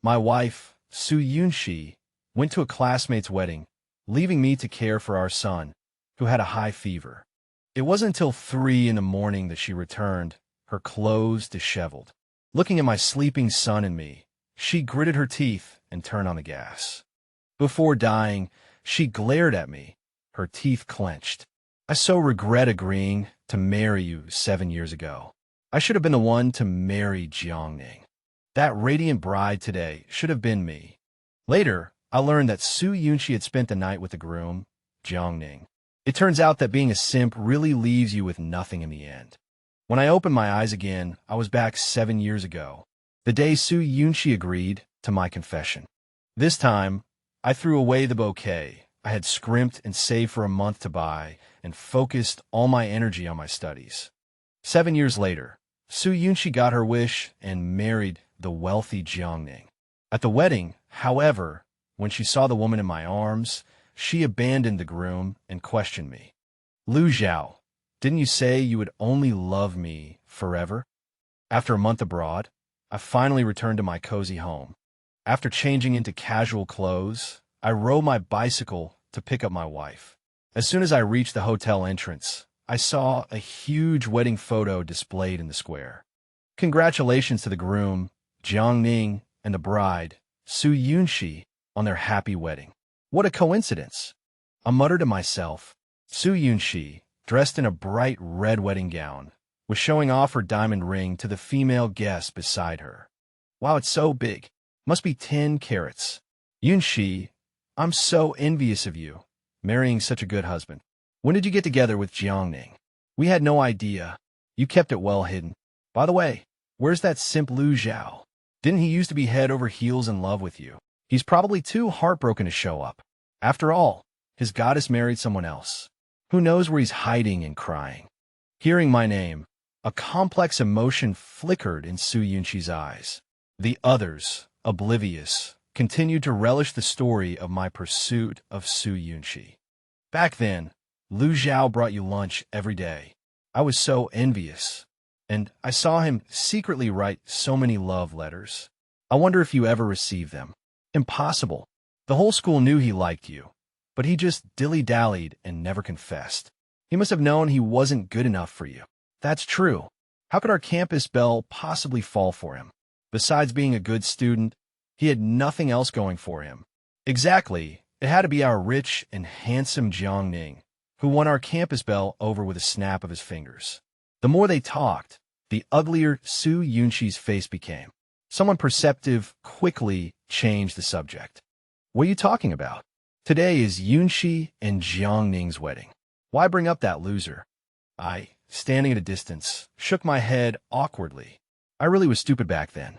My wife, Yunxi, went to a classmate's wedding, leaving me to care for our son, who had a high fever. It wasn't until 3 in the morning that she returned, her clothes disheveled. Looking at my sleeping son and me, she gritted her teeth and turned on the gas. Before dying, she glared at me, her teeth clenched. I so regret agreeing to marry you 7 years ago. I should have been the one to marry Jiang Ning. That radiant bride today should have been me. Later, I learned that Yunxi had spent the night with the groom, Jiang Ning. It turns out that being a simp really leaves you with nothing in the end. When I opened my eyes again, I was back 7 years ago, the day Yunxi agreed to my confession. This time, I threw away the bouquet I had scrimped and saved for a month to buy and focused all my energy on my studies. 7 years later, Yunxi got her wish and married the wealthy Jiang Ning. At the wedding, however, when she saw the woman in my arms, she abandoned the groom and questioned me. Zhao, didn't you say you would only love me forever? After a month abroad, I finally returned to my cozy home. After changing into casual clothes, I rode my bicycle to pick up my wife. As soon as I reached the hotel entrance, I saw a huge wedding photo displayed in the square. Congratulations to the groom, Jiang Ning, and the bride, Yunxi, on their happy wedding. What a coincidence! I muttered to myself. Yunxi, dressed in a bright red wedding gown, was showing off her diamond ring to the female guest beside her. Wow, it's so big. Must be 10 carats. Yunxi, I'm so envious of you, marrying such a good husband. When did you get together with Jiang Ning? We had no idea. You kept it well hidden. By the way, where's that simp Zhao? Didn't he used to be head over heels in love with you? He's probably too heartbroken to show up. After all, his goddess married someone else. Who knows where he's hiding and crying? Hearing my name, a complex emotion flickered in Yunxi's eyes. The others, oblivious, continued to relish the story of my pursuit of Yunxi. Back then, Zhao brought you lunch every day. I was so envious. And I saw him secretly write so many love letters. I wonder if you ever received them. Impossible. The whole school knew he liked you, but he just dilly-dallied and never confessed. He must have known he wasn't good enough for you. That's true. How could our campus belle possibly fall for him? Besides being a good student, he had nothing else going for him. Exactly. It had to be our rich and handsome Jiang Ning, who won our campus belle over with a snap of his fingers. The more they talked, the uglier Yunxi's face became. Someone perceptive quickly changed the subject. What are you talking about? Today is Yunxi and Jiang Ning's wedding. Why bring up that loser? I, standing at a distance, shook my head awkwardly. I really was stupid back then,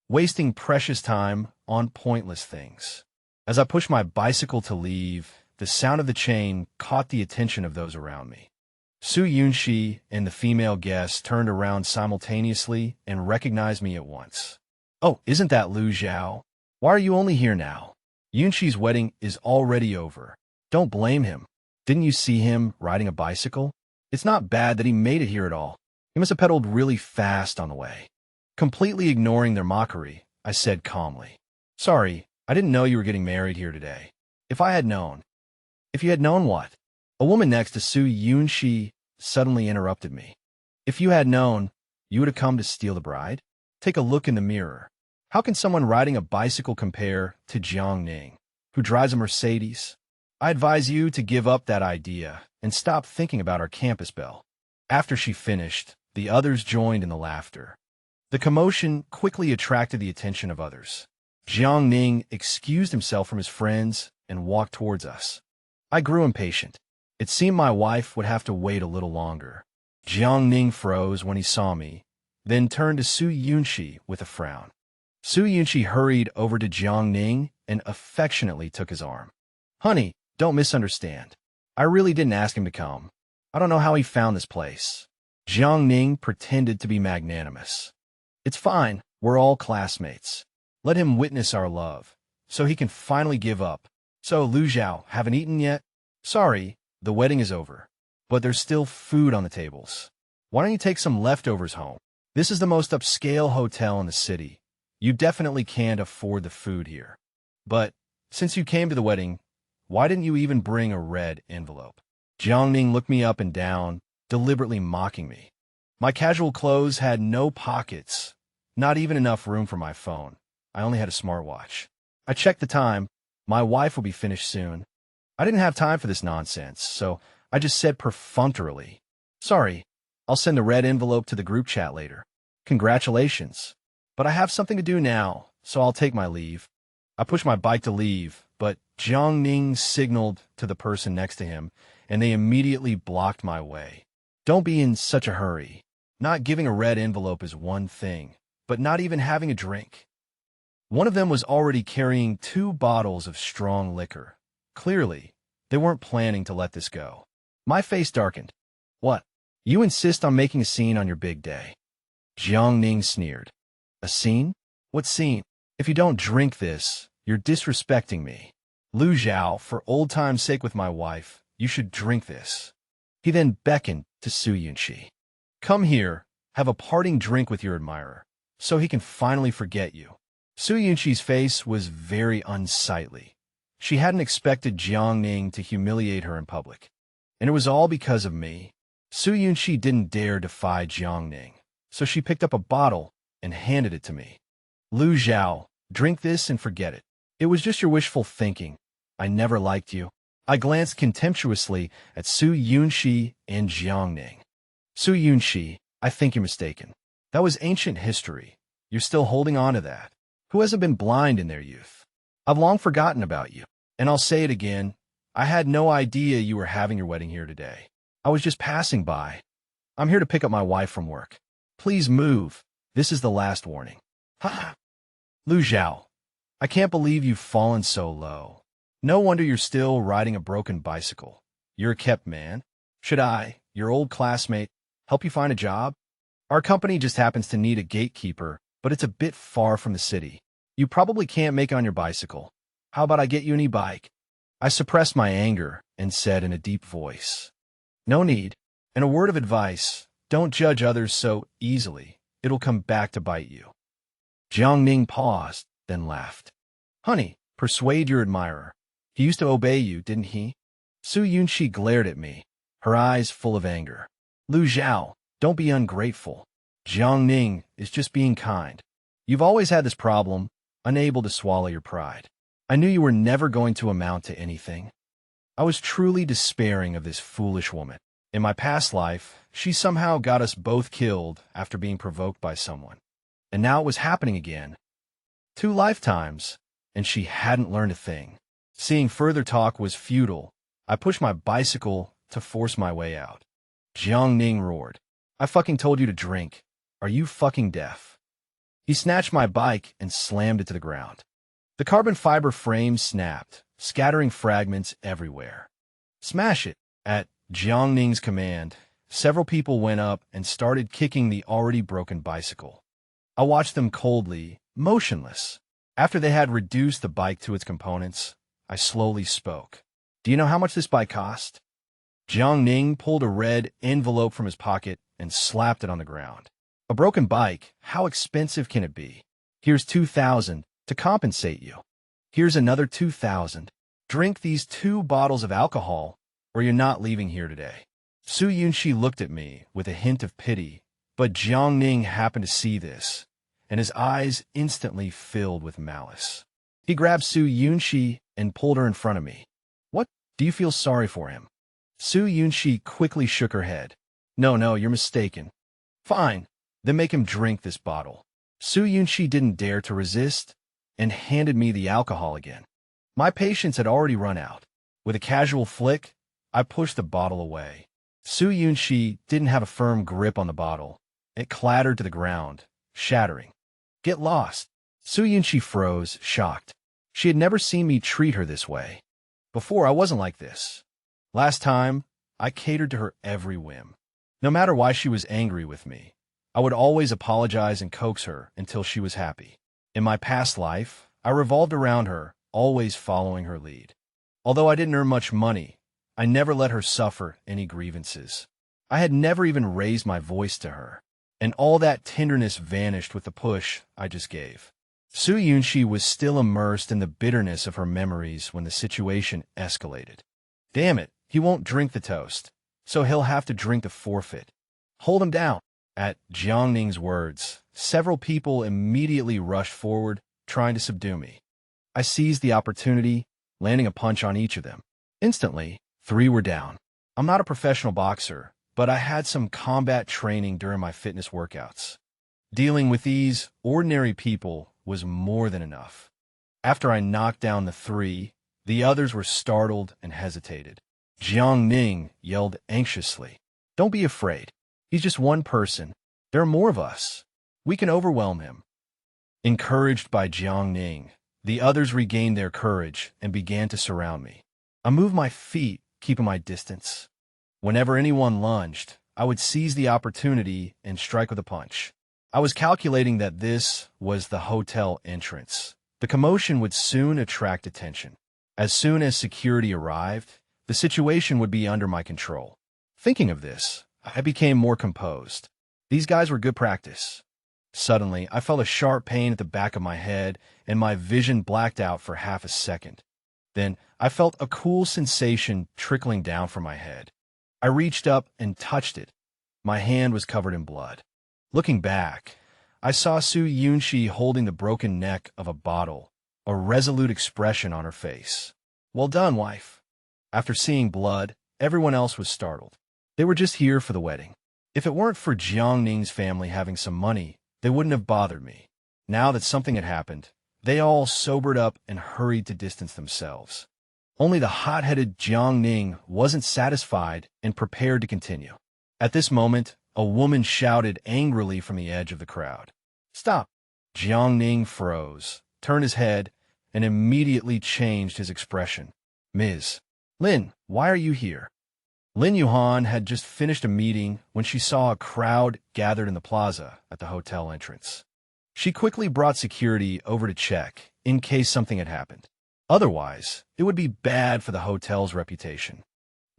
wasting precious time on pointless things. As I pushed my bicycle to leave, the sound of the chain caught the attention of those around me. Yunxi and the female guest turned around simultaneously and recognized me at once. Oh, isn't that Zhao? Why are you only here now? Yunxi's wedding is already over. Don't blame him. Didn't you see him riding a bicycle? It's not bad that he made it here at all. He must have pedaled really fast on the way. Completely ignoring their mockery, I said calmly. Sorry, I didn't know you were getting married here today. If I had known. If you had known what? A woman next to Yunxi suddenly interrupted me. If you had known, you would have come to steal the bride? Take a look in the mirror. How can someone riding a bicycle compare to Jiang Ning, who drives a Mercedes? I advise you to give up that idea and stop thinking about our campus belle. After she finished, the others joined in the laughter. The commotion quickly attracted the attention of others. Jiang Ning excused himself from his friends and walked towards us. I grew impatient. It seemed my wife would have to wait a little longer. Jiang Ning froze when he saw me, then turned to Yunxi with a frown. Yunxi hurried over to Jiang Ning and affectionately took his arm. Honey, don't misunderstand. I really didn't ask him to come. I don't know how he found this place. Jiang Ning pretended to be magnanimous. It's fine, we're all classmates. Let him witness our love, so he can finally give up. So, Zhao, haven't eaten yet? Sorry, the wedding is over. But there's still food on the tables. Why don't you take some leftovers home? This is the most upscale hotel in the city. You definitely can't afford the food here. But since you came to the wedding, why didn't you even bring a red envelope? Jiang Ning looked me up and down, deliberately mocking me. My casual clothes had no pockets, not even enough room for my phone. I only had a smartwatch. I checked the time. My wife will be finished soon. I didn't have time for this nonsense, so I just said perfunctorily, "Sorry, I'll send the red envelope to the group chat later. Congratulations. But I have something to do now, so I'll take my leave." I pushed my bike to leave, but Jiang Ning signaled to the person next to him, and they immediately blocked my way. Don't be in such a hurry. Not giving a red envelope is one thing, but not even having a drink. One of them was already carrying 2 bottles of strong liquor. Clearly, they weren't planning to let this go. My face darkened. "What? You insist on making a scene on your big day?" Jiang Ning sneered. "A scene? What scene? If you don't drink this, you're disrespecting me. Zhao, for old time's sake with my wife, you should drink this." He then beckoned to Yunxi. "Come here, have a parting drink with your admirer, so he can finally forget you." Yunxi's face was very unsightly. She hadn't expected Jiang Ning to humiliate her in public. And it was all because of me. Yunxi didn't dare defy Jiang Ning, so she picked up a bottle and handed it to me. "Zhao, drink this and forget it. It was just your wishful thinking. I never liked you." I glanced contemptuously at Yunxi and Jiang Ning. "Yunxi, I think you're mistaken. That was ancient history. You're still holding on to that. Who hasn't been blind in their youth? I've long forgotten about you. And I'll say it again, I had no idea you were having your wedding here today. I was just passing by. I'm here to pick up my wife from work. Please move. This is the last warning." "Ha!" "Zhao, I can't believe you've fallen so low. No wonder you're still riding a broken bicycle. You're a kept man. Should I, your old classmate, help you find a job? Our company just happens to need a gatekeeper, but it's a bit far from the city. You probably can't make it on your bicycle. How about I get you an e-bike?" I suppressed my anger and said in a deep voice, "No need. And a word of advice, don't judge others so easily. It'll come back to bite you." Jiang Ning paused, then laughed. "Honey, persuade your admirer. He used to obey you, didn't he?" Yunxi glared at me, her eyes full of anger. "Zhao, don't be ungrateful. Jiang Ning is just being kind. You've always had this problem, unable to swallow your pride. I knew you were never going to amount to anything." I was truly despairing of this foolish woman. In my past life, she somehow got us both killed after being provoked by someone. And now it was happening again. 2 lifetimes, and she hadn't learned a thing. Seeing further talk was futile. I pushed my bicycle to force my way out. Jiang Ning roared, "I fucking told you to drink. Are you fucking deaf?" He snatched my bike and slammed it to the ground. The carbon fiber frame snapped, scattering fragments everywhere. "Smash it!" At Jiang Ning's command, several people went up and started kicking the already broken bicycle. I watched them coldly, motionless. After they had reduced the bike to its components, I slowly spoke. "Do you know how much this bike cost?" Jiang Ning pulled a red envelope from his pocket and slapped it on the ground. "A broken bike, how expensive can it be? Here's 2,000 to compensate you. Here's another 2,000. Drink these 2 bottles of alcohol, or you're not leaving here today." Yunxi looked at me with a hint of pity, but Jiang Ning happened to see this, and his eyes instantly filled with malice. He grabbed Yunxi and pulled her in front of me. "What? Do you feel sorry for him?" Yunxi quickly shook her head. No, you're mistaken." "Fine, then make him drink this bottle." Yunxi didn't dare to resist and handed me the alcohol again. My patience had already run out. With a casual flick, I pushed the bottle away. Yunxi didn't have a firm grip on the bottle. It clattered to the ground, shattering. "Get lost." Yunxi froze, shocked. She had never seen me treat her this way. Before, I wasn't like this. Last time, I catered to her every whim. No matter why she was angry with me, I would always apologize and coax her until she was happy. In my past life, I revolved around her, always following her lead. Although I didn't earn much money, I never let her suffer any grievances. I had never even raised my voice to her, and all that tenderness vanished with the push I just gave. Su Yunxi was still immersed in the bitterness of her memories when the situation escalated. Damn it, he won't drink the toast, so he'll have to drink the forfeit. Hold him down. At Jiang Ning's words, several people immediately rushed forward, trying to subdue me. I seized the opportunity, landing a punch on each of them. Instantly, 3 were down. I'm not a professional boxer, but I had some combat training during my fitness workouts. Dealing with these ordinary people was more than enough. After I knocked down the 3, the others were startled and hesitated. Jiang Ning yelled anxiously, "Don't be afraid. He's just one person. There are more of us. We can overwhelm him." Encouraged by Jiang Ning, the others regained their courage and began to surround me. I moved my feet, keeping my distance. Whenever anyone lunged, I would seize the opportunity and strike with a punch. I was calculating that this was the hotel entrance. The commotion would soon attract attention. As soon as security arrived, the situation would be under my control. Thinking of this, I became more composed. These guys were good practice. Suddenly, I felt a sharp pain at the back of my head, and my vision blacked out for half a second. Then, I felt a cool sensation trickling down from my head. I reached up and touched it. My hand was covered in blood. Looking back, I saw Su Yunxi holding the broken neck of a bottle, a resolute expression on her face. "Well done, wife." After seeing blood, everyone else was startled. They were just here for the wedding. If it weren't for Jiang Ning's family having some money, they wouldn't have bothered me. Now that something had happened, they all sobered up and hurried to distance themselves. Only the hot-headed Jiang Ning wasn't satisfied and prepared to continue. At this moment, a woman shouted angrily from the edge of the crowd. "Stop!" Jiang Ning froze, turned his head, and immediately changed his expression. "Ms. Lin, why are you here?" Lin Yuhan had just finished a meeting when she saw a crowd gathered in the plaza at the hotel entrance. She quickly brought security over to check in case something had happened. Otherwise, it would be bad for the hotel's reputation.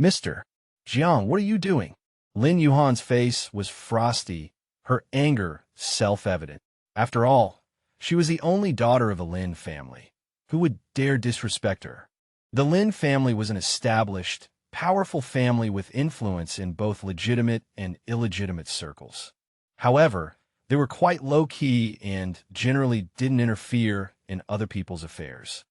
"Mr. Jiang, what are you doing?" Lin Yuhan's face was frosty, her anger self-evident. After all, she was the only daughter of the Lin family. Who would dare disrespect her? The Lin family was an established, powerful family with influence in both legitimate and illegitimate circles. However, they were quite low-key and generally didn't interfere in other people's affairs.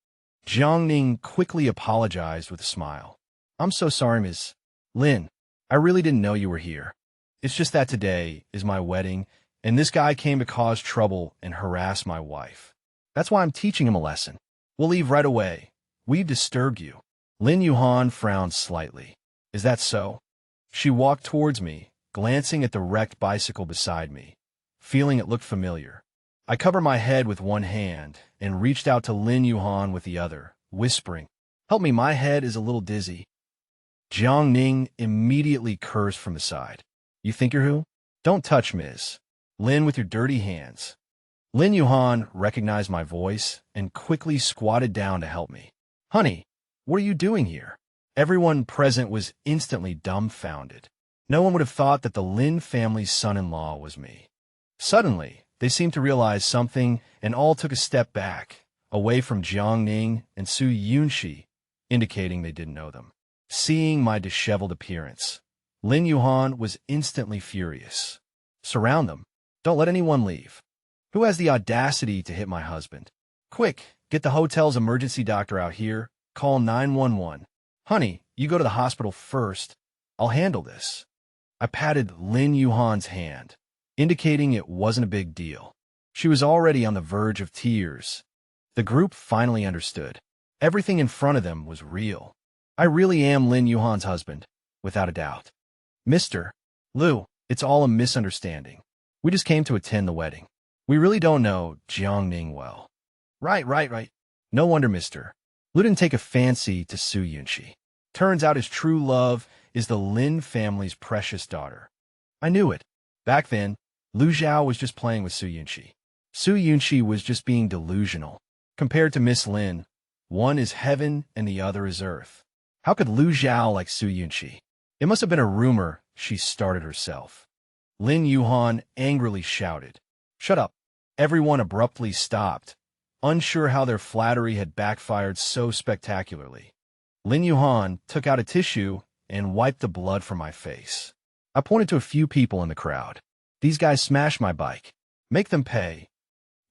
Jiang Ning quickly apologized with a smile. "I'm so sorry, Ms. Lin. I really didn't know you were here. It's just that today is my wedding, and this guy came to cause trouble and harass my wife. That's why I'm teaching him a lesson. We'll leave right away. We've disturbed you." Lin Yuhan frowned slightly. "Is that so?" She walked towards me, glancing at the wrecked bicycle beside me, feeling it looked familiar. I covered my head with one hand and reached out to Lin Yuhan with the other, whispering, "Help me, my head is a little dizzy." Jiang Ning immediately cursed from the side. "You think you're who? Don't touch Ms. Lin with your dirty hands." Lin Yuhan recognized my voice and quickly squatted down to help me. "Honey, what are you doing here?" Everyone present was instantly dumbfounded. No one would have thought that the Lin family's son-in-law was me. Suddenly, they seemed to realize something and all took a step back, away from Jiang Ning and Su Yunxi, indicating they didn't know them. Seeing my disheveled appearance, Lin Yuhan was instantly furious. "Surround them. Don't let anyone leave. Who has the audacity to hit my husband? Quick, get the hotel's emergency doctor out here. Call 911. Honey, you go to the hospital first. I'll handle this." I patted Lin Yuhan's hand, indicating it wasn't a big deal. She was already on the verge of tears. The group finally understood. Everything in front of them was real. I really am Lin Yuhan's husband, without a doubt. "Mr. Liu, it's all a misunderstanding. We just came to attend the wedding. We really don't know Jiang Ning well." Right. No wonder Mr. Liu didn't take a fancy to Su Yunxi. Turns out his true love is the Lin family's precious daughter. I knew it. Back then, Liu Zhao was just playing with Su Yunxi. Su Yunxi was just being delusional. Compared to Miss Lin, one is heaven and the other is earth. How could Liu Zhao like Su Yunxi? It must have been a rumor she started herself. Lin Yuhan angrily shouted. "Shut up." Everyone abruptly stopped, unsure how their flattery had backfired so spectacularly. Lin Yuhan took out a tissue and wiped the blood from my face. I pointed to a few people in the crowd. These guys smashed my bike. Make them pay.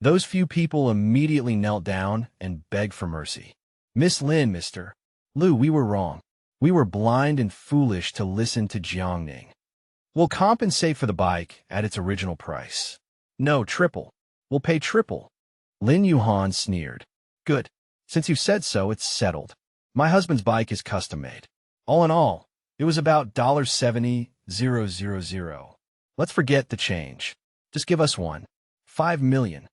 Those few people immediately knelt down and begged for mercy. Miss Lin, Mr. Lu, we were wrong. We were blind and foolish to listen to Jiang Ning. We'll compensate for the bike at its original price. No, triple. We'll pay triple. Lin Yuhan sneered. Good. Since you said so, it's settled. My husband's bike is custom-made. All in all, it was about $70,000. Let's forget the change. Just give us one. 5 million.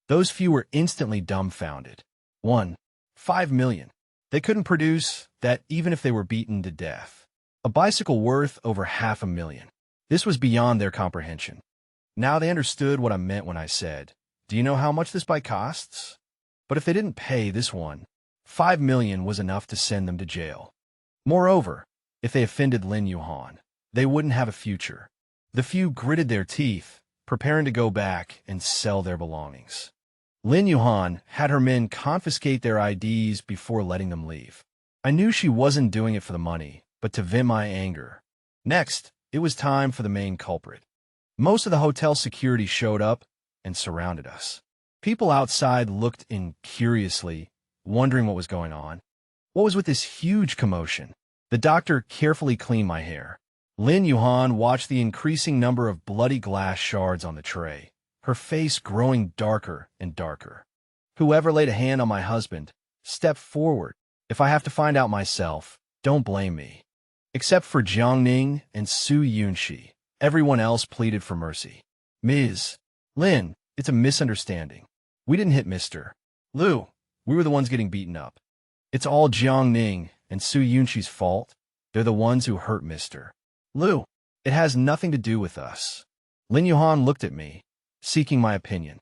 Those few were instantly dumbfounded. 5 million. They couldn't produce that even if they were beaten to death. A bicycle worth over $500,000. This was beyond their comprehension. Now they understood what I meant when I said, do you know how much this bike costs? But if they didn't pay this one, 5 million was enough to send them to jail. Moreover, if they offended Lin Yuhan, they wouldn't have a future. The few gritted their teeth, preparing to go back and sell their belongings. Lin Yuhan had her men confiscate their IDs before letting them leave. I knew she wasn't doing it for the money, but to vent my anger. Next, it was time for the main culprit. Most of the hotel security showed up and surrounded us. People outside looked in curiously, wondering what was going on. What was with this huge commotion? The doctor carefully cleaned my hair. Lin Yuhan watched the increasing number of bloody glass shards on the tray, her face growing darker and darker. Whoever laid a hand on my husband, step forward. If I have to find out myself, don't blame me. Except for Jiang Ning and Yunxi, everyone else pleaded for mercy. Ms. Lin, it's a misunderstanding. We didn't hit Mr. Lu. We were the ones getting beaten up. It's all Jiang Ning and Yunxi's fault. They're the ones who hurt Mr. Lu. It has nothing to do with us. Lin Yuhan looked at me, seeking my opinion.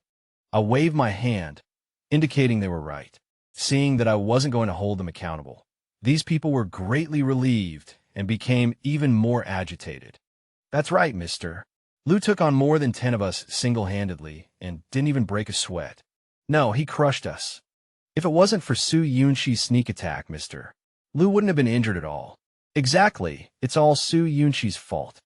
I waved my hand, indicating they were right. Seeing that I wasn't going to hold them accountable, these people were greatly relieved and became even more agitated. That's right, Mr. Lu took on more than 10 of us single-handedly and didn't even break a sweat. No, he crushed us. If it wasn't for Yunxi's sneak attack, Mr. Lu wouldn't have been injured at all. Exactly, it's all Yunxi's fault.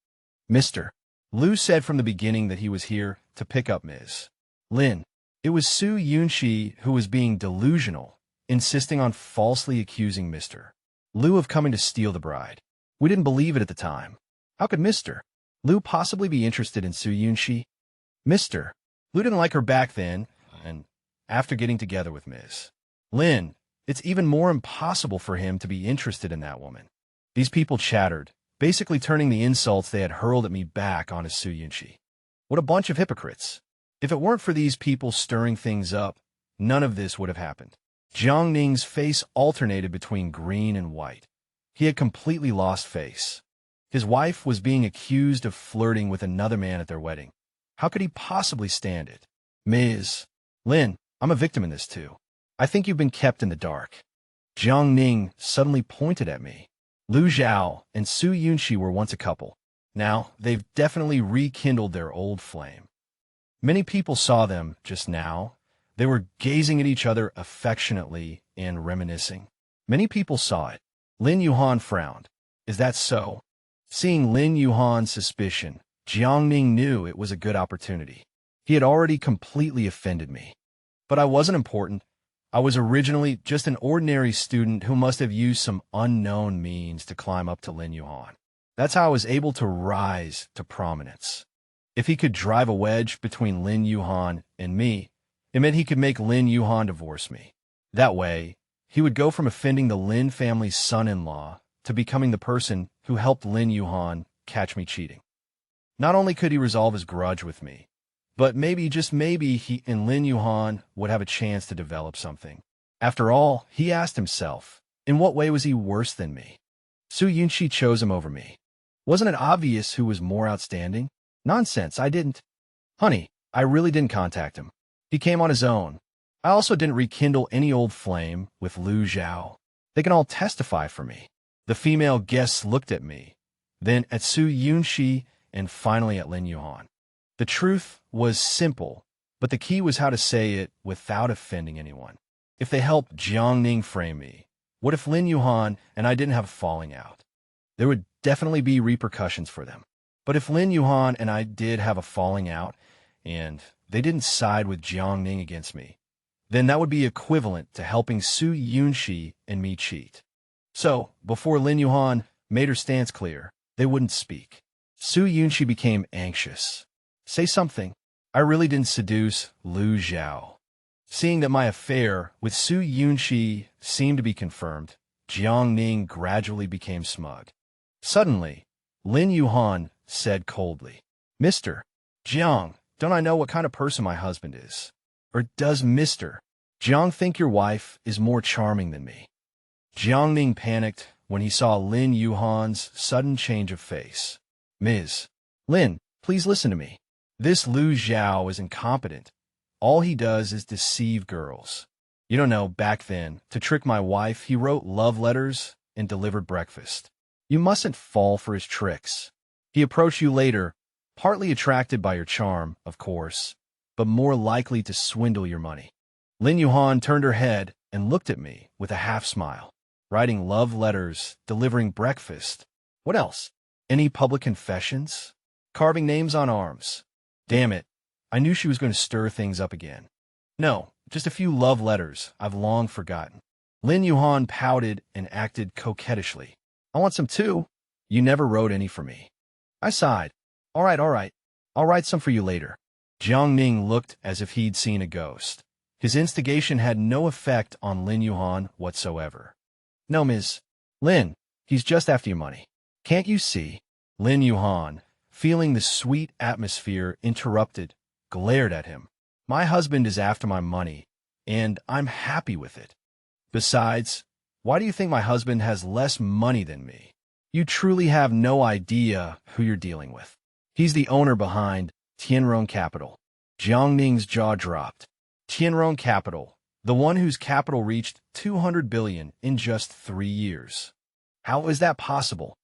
Mr. Lu said from the beginning that he was here to pick up Ms. Lin. It was Yunxi who was being delusional, insisting on falsely accusing Mr. Lu of coming to steal the bride. We didn't believe it at the time. How could Mr. Lu possibly be interested in Yunxi? Mr. Lu didn't like her back then, and after getting together with Ms. Lin, it's even more impossible for him to be interested in that woman. These people chattered, basically turning the insults they had hurled at me back onto Yunxi. What a bunch of hypocrites. If it weren't for these people stirring things up, none of this would have happened. Jiang Ning's face alternated between green and white. He had completely lost face. His wife was being accused of flirting with another man at their wedding. How could he possibly stand it? Ms. Lin, I'm a victim in this too. I think you've been kept in the dark. Jiang Ning suddenly pointed at me. Lu Zhao and Yunxi were once a couple. Now, they've definitely rekindled their old flame. Many people saw them just now. They were gazing at each other affectionately and reminiscing. Many people saw it. Lin Yuhan frowned. Is that so? Seeing Lin Yuhan's suspicion, Jiang Ning knew it was a good opportunity. He had already completely offended me. But I wasn't important. I was originally just an ordinary student who must have used some unknown means to climb up to Lin Yuhan. That's how I was able to rise to prominence. If he could drive a wedge between Lin Yuhan and me, it meant he could make Lin Yuhan divorce me. That way, he would go from offending the Lin family's son-in-law to becoming the person who helped Lin Yuhan catch me cheating. Not only could he resolve his grudge with me, but maybe, just maybe, he and Lin Yuhan would have a chance to develop something. After all, he asked himself, in what way was he worse than me? Yunxi chose him over me. Wasn't it obvious who was more outstanding? Nonsense, I didn't. Honey, I really didn't contact him. He came on his own. I also didn't rekindle any old flame with Lu Zhao. They can all testify for me. The female guests looked at me, then at Yunxi, and finally at Lin Yuhan. The truth was simple. But the key was how to say it without offending anyone. If they helped Jiang Ning frame me, what if Lin Yuhan and I didn't have a falling out? There would definitely be repercussions for them. But if Lin Yuhan and I did have a falling out, and they didn't side with Jiang Ning against me, then that would be equivalent to helping Su Yunxi and me cheat. So, before Lin Yuhan made her stance clear, they wouldn't speak. Su Yunxi became anxious. Say something. I really didn't seduce Lu Zhao. Seeing that my affair with Su Yunxi seemed to be confirmed, Jiang Ning gradually became smug. Suddenly, Lin Yuhan said coldly, "Mr. Jiang, don't I know what kind of person my husband is? Or does Mr. Jiang think your wife is more charming than me?" Jiang Ning panicked when he saw Lin Yuhan's sudden change of face. "Ms. Lin, please listen to me. This Lu Zhao is incompetent. All he does is deceive girls. You don't know, back then, to trick my wife, he wrote love letters and delivered breakfast. You mustn't fall for his tricks. He approached you later, partly attracted by your charm, of course, but more likely to swindle your money." Lin Yuhan turned her head and looked at me with a half-smile. Writing love letters, delivering breakfast. What else? Any public confessions? Carving names on arms? Damn it, I knew she was going to stir things up again. No, just a few love letters I've long forgotten. Lin Yuhan pouted and acted coquettishly. "I want some too. You never wrote any for me." I sighed. All right. I'll write some for you later." Jiang Ning looked as if he'd seen a ghost. His instigation had no effect on Lin Yuhan whatsoever. "No, Ms. Lin, he's just after your money. Can't you see?" Lin Yuhan, feeling the sweet atmosphere interrupted, glared at him. "My husband is after my money, and I'm happy with it. Besides, why do you think my husband has less money than me? You truly have no idea who you're dealing with. He's the owner behind Tianrong Capital." Jiang Ning's jaw dropped. Tianrong Capital, the one whose capital reached 200 billion in just 3 years. How is that possible?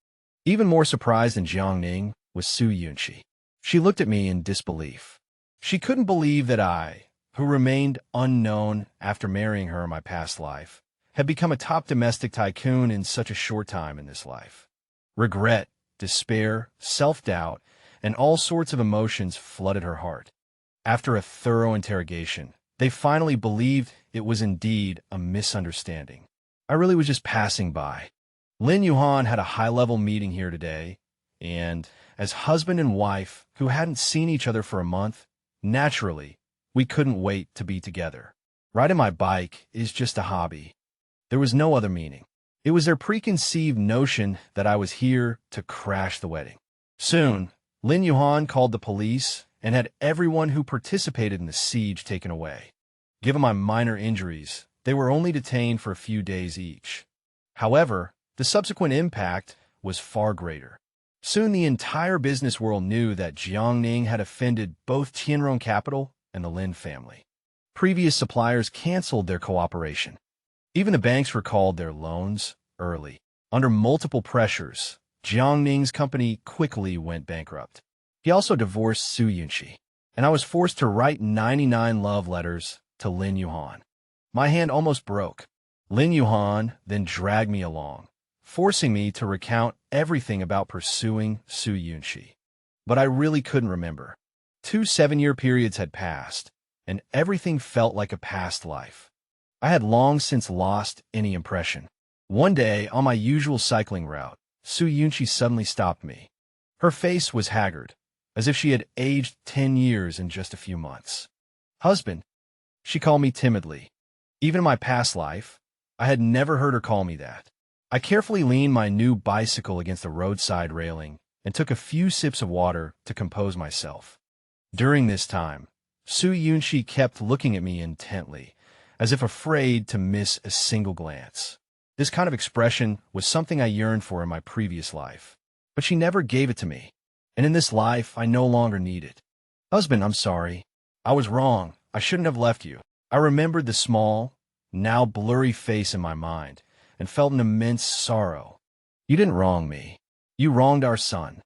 Even more surprised than Jiang Ning was Su Yunxi. She looked at me in disbelief. She couldn't believe that I, who remained unknown after marrying her in my past life, had become a top domestic tycoon in such a short time in this life. Regret, despair, self-doubt, and all sorts of emotions flooded her heart. After a thorough interrogation, they finally believed it was indeed a misunderstanding. I really was just passing by. Lin Yuhan had a high-level meeting here today, and as husband and wife who hadn't seen each other for a month, naturally, we couldn't wait to be together. Riding my bike is just a hobby. There was no other meaning. It was their preconceived notion that I was here to crash the wedding. Soon, Lin Yuhan called the police and had everyone who participated in the siege taken away. Given my minor injuries, they were only detained for a few days each. However, the subsequent impact was far greater. Soon the entire business world knew that Jiang Ning had offended both Tianrong Capital and the Lin family. Previous suppliers canceled their cooperation. Even the banks recalled their loans early. Under multiple pressures, Jiang Ning's company quickly went bankrupt. He also divorced Su Yunxi, and I was forced to write 99 love letters to Lin Yuhan. My hand almost broke. Lin Yuhan then dragged me along, forcing me to recount everything about pursuing Su Yunxi. But I really couldn't remember. 2 7-year periods had passed, and everything felt like a past life. I had long since lost any impression. One day, on my usual cycling route, Su Yunxi suddenly stopped me. Her face was haggard, as if she had aged 10 years in just a few months. "Husband," she called me timidly. Even in my past life, I had never heard her call me that. I carefully leaned my new bicycle against the roadside railing and took a few sips of water to compose myself. During this time, Su Yunxi kept looking at me intently, as if afraid to miss a single glance. This kind of expression was something I yearned for in my previous life, but she never gave it to me, and in this life I no longer need it. "Husband, I'm sorry. I was wrong. I shouldn't have left you." I remembered the small, now blurry face in my mind, and felt an immense sorrow. "You didn't wrong me. You wronged our son."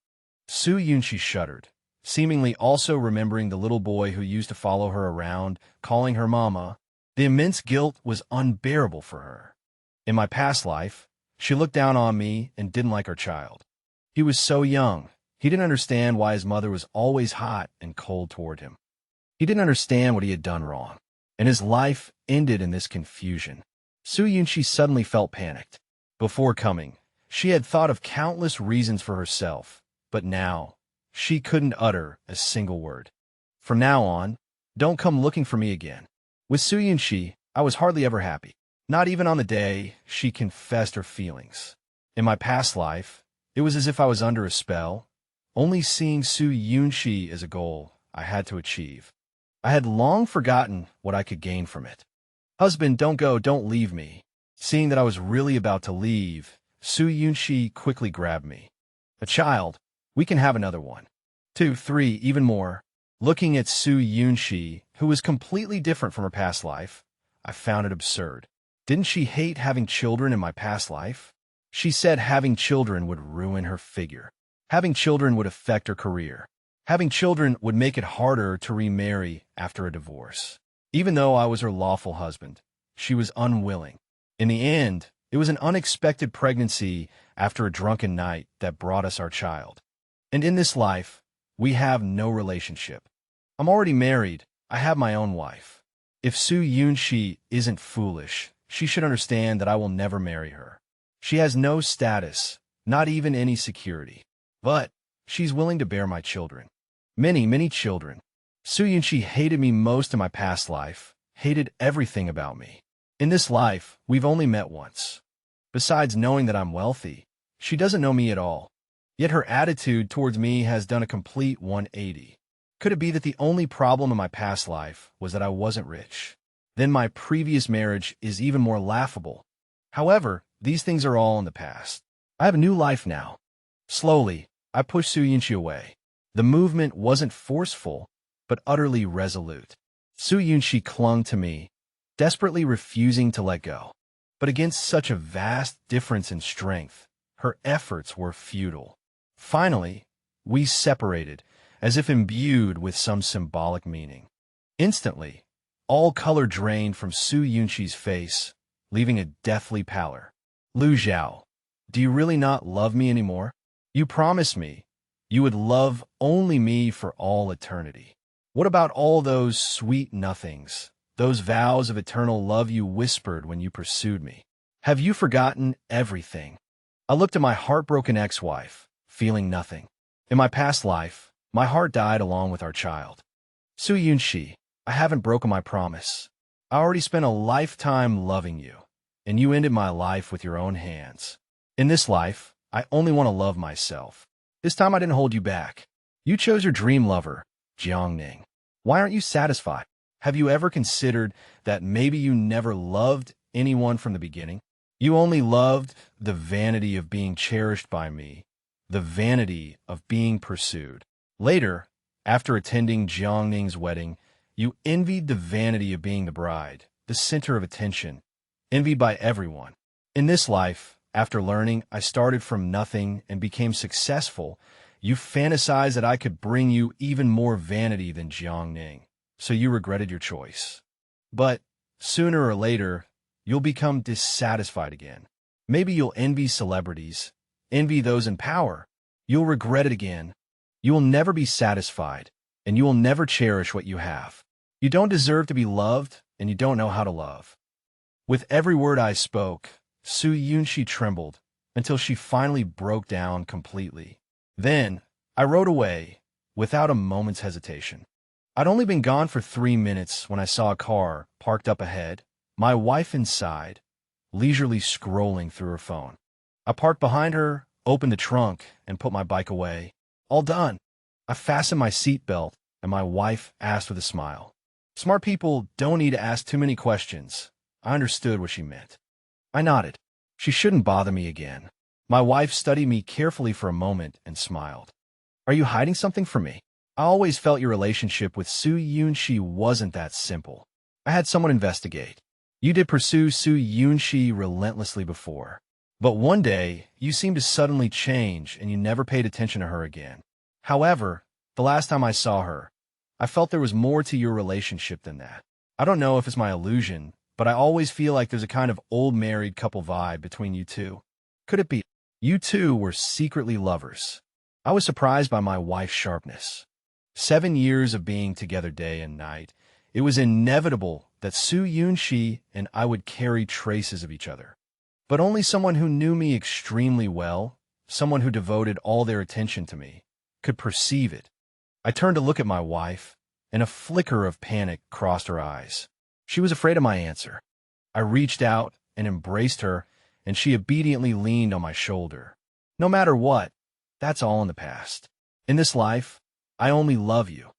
Su Yunxi shuddered. seemingly also remembering the little boy who used to follow her around, calling her mama. The immense guilt was unbearable for her. In my past life, she looked down on me and didn't like our child. He was so young. He didn't understand why his mother was always hot and cold toward him. He didn't understand what he had done wrong, and his life ended in this confusion. Yunxi suddenly felt panicked. Before coming, she had thought of countless reasons for herself, but now, she couldn't utter a single word. From now on, don't come looking for me again. With Yunxi, I was hardly ever happy. Not even on the day she confessed her feelings. In my past life, it was as if I was under a spell, only seeing Yunxi as a goal I had to achieve. I had long forgotten what I could gain from it. Husband, don't go, don't leave me. Seeing that I was really about to leave, Yunxi quickly grabbed me. A child, we can have another one. 2, 3, even more. Looking at Yunxi, who was completely different from her past life, I found it absurd. Didn't she hate having children in my past life? She said having children would ruin her figure. Having children would affect her career. Having children would make it harder to remarry after a divorce. Even though I was her lawful husband, she was unwilling. In the end, it was an unexpected pregnancy after a drunken night that brought us our child. And in this life, we have no relationship. I'm already married. I have my own wife. If Yunxi isn't foolish, she should understand that I will never marry her. She has no status, not even any security. But she's willing to bear my children. Many, many children. Yunxi hated me most in my past life, hated everything about me. In this life, we've only met once. Besides knowing that I'm wealthy, she doesn't know me at all. Yet her attitude towards me has done a complete 180. Could it be that the only problem in my past life was that I wasn't rich? Then my previous marriage is even more laughable. However, these things are all in the past. I have a new life now. Slowly, I pushed Yunxi away. The movement wasn't forceful, but utterly resolute. Yunxi clung to me, desperately refusing to let go. But against such a vast difference in strength, her efforts were futile. Finally, we separated, as if imbued with some symbolic meaning. Instantly, all color drained from Yunxi's face, leaving a deathly pallor. Zhao, do you really not love me anymore? You promised me you would love only me for all eternity. What about all those sweet nothings, those vows of eternal love you whispered when you pursued me? Have you forgotten everything? I looked at my heartbroken ex-wife, feeling nothing. In my past life, my heart died along with our child. Yunxi, I haven't broken my promise. I already spent a lifetime loving you, and you ended my life with your own hands. In this life, I only want to love myself. This time I didn't hold you back. You chose your dream lover, Jiang Ning. Why aren't you satisfied? Have you ever considered that maybe you never loved anyone from the beginning? You only loved the vanity of being cherished by me, the vanity of being pursued. Later, after attending Jiang Ning's wedding, you envied the vanity of being the bride, the center of attention, envied by everyone. In this life, after learning I started from nothing and became successful, you fantasized that I could bring you even more vanity than Jiang Ning, so you regretted your choice. But sooner or later, you'll become dissatisfied again. Maybe you'll envy celebrities, envy those in power. You'll regret it again. You will never be satisfied, and you will never cherish what you have. You don't deserve to be loved, and you don't know how to love. With every word I spoke, Yunxi trembled until she finally broke down completely. Then, I rode away, without a moment's hesitation. I'd only been gone for 3 minutes when I saw a car parked up ahead, my wife inside, leisurely scrolling through her phone. I parked behind her, opened the trunk, and put my bike away. All done. I fastened my seatbelt, and my wife asked with a smile. Smart people don't need to ask too many questions. I understood what she meant. I nodded. She shouldn't bother me again. My wife studied me carefully for a moment and smiled. Are you hiding something from me? I always felt your relationship with Yunxi wasn't that simple. I had someone investigate. You did pursue Yunxi relentlessly before. But one day, you seemed to suddenly change and you never paid attention to her again. However, The last time I saw her, I felt there was more to your relationship than that. I don't know if it's my illusion, but I always feel like there's a kind of old married couple vibe between you two. Could it be you two were secretly lovers? I was surprised by my wife's sharpness. 7 years of being together day and night, it was inevitable that Yunxi and I would carry traces of each other. But only someone who knew me extremely well, someone who devoted all their attention to me, could perceive it. I turned to look at my wife, and a flicker of panic crossed her eyes. She was afraid of my answer. I reached out and embraced her, and she obediently leaned on my shoulder. No matter what, that's all in the past. In this life, I only love you.